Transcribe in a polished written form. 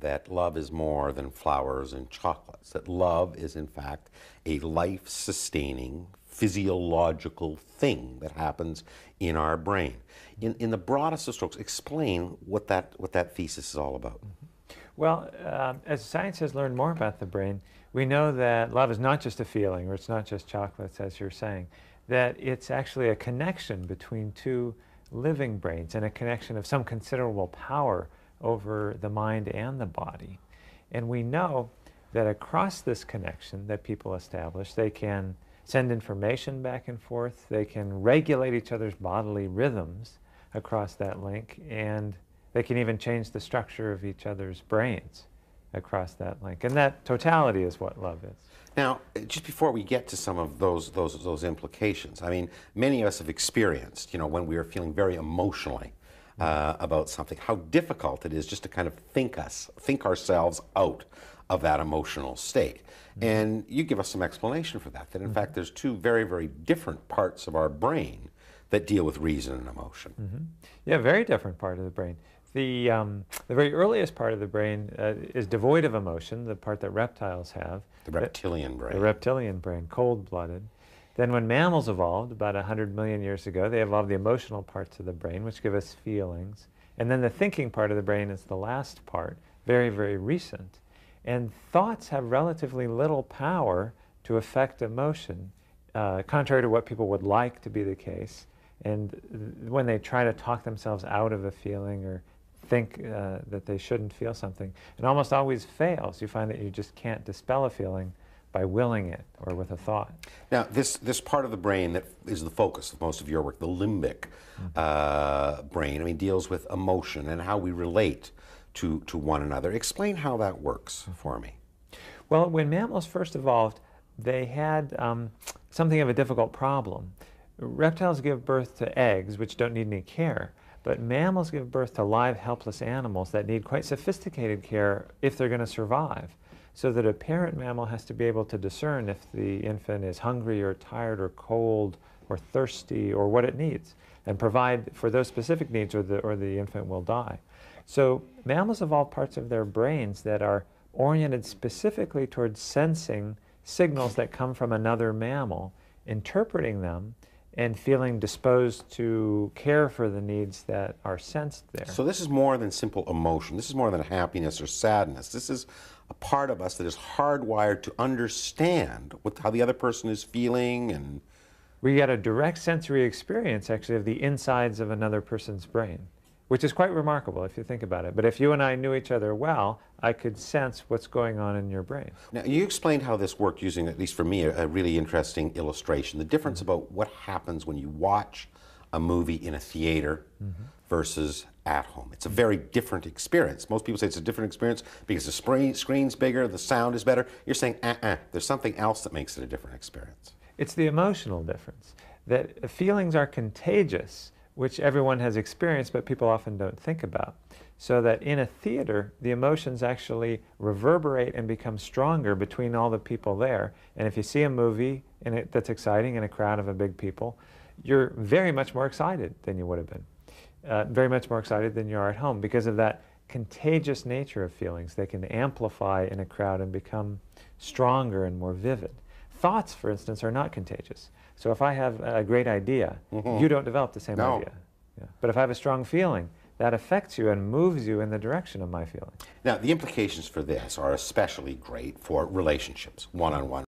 that love is more than flowers and chocolates, that love is in fact a life-sustaining, physiological thing that happens in our brain. In the broadest of strokes, explain what that thesis is all about. Well, as science has learned more about the brain, we know that love is not just a feeling, or it's not just chocolates, as you're saying, that it's actually a connection between two living brains and a connection of some considerable power over the mind and the body. And we know that across this connection that people establish, they can send information back and forth, they can regulate each other's bodily rhythms across that link, and they can even change the structure of each other's brains across that link. And that totality is what love is. Now, just before we get to some of those implications, I mean, many of us have experienced, you know, when we are feeling very emotionally about something, how difficult it is just to kind of think ourselves out of that emotional state. And you give us some explanation for that, in fact there's two very, very different parts of our brain that deal with reason and emotion. Yeah, very different part of the brain. The very earliest part of the brain is devoid of emotion, the part that reptiles have. The reptilian brain. The reptilian brain, cold-blooded. Then when mammals evolved, about 100 million years ago, they evolved the emotional parts of the brain, which give us feelings. And then the thinking part of the brain is the last part, very, very recent. And thoughts have relatively little power to affect emotion, contrary to what people would like to be the case. And when they try to talk themselves out of a feeling or think that they shouldn't feel something, it almost always fails. You find that you just can't dispel a feeling by willing it or with a thought. Now, this part of the brain that is the focus of most of your work, the limbic brain, I mean, deals with emotion and how we relate to one another. Explain how that works for me. Well, when mammals first evolved, they had something of a difficult problem. Reptiles give birth to eggs, which don't need any care, but mammals give birth to live, helpless animals that need quite sophisticated care if they're going to survive. So that a parent mammal has to be able to discern if the infant is hungry or tired or cold or thirsty or what it needs, and provide for those specific needs, or the infant will die. So mammals evolved parts of their brains that are oriented specifically towards sensing signals that come from another mammal, interpreting them, and feeling disposed to care for the needs that are sensed there. So this is more than simple emotion. This is more than happiness or sadness. This is a part of us that is hardwired to understand how the other person is feeling. And we get a direct sensory experience, actually, of the insides of another person's brain, which is quite remarkable if you think about it. But if you and I knew each other well, I could sense what's going on in your brain. Now, you explained how this worked using, at least for me, a really interesting illustration. The difference about what happens when you watch a movie in a theater versus at home. It's a very different experience. Most people say it's a different experience because the screen's bigger, the sound is better. You're saying, there's something else that makes it a different experience. It's the emotional difference, that feelings are contagious, which everyone has experienced, but people often don't think about. So that in a theater, the emotions actually reverberate and become stronger between all the people there. And if you see a movie that's exciting in a crowd of a big people, you're very much more excited than you would have been. Very much more excited than you are at home because of that contagious nature of feelings. They can amplify in a crowd and become stronger and more vivid. Thoughts, for instance, are not contagious. So if I have a great idea, you don't develop the same idea. Yeah. But if I have a strong feeling, that affects you and moves you in the direction of my feeling. Now, the implications for this are especially great for relationships, one-on-one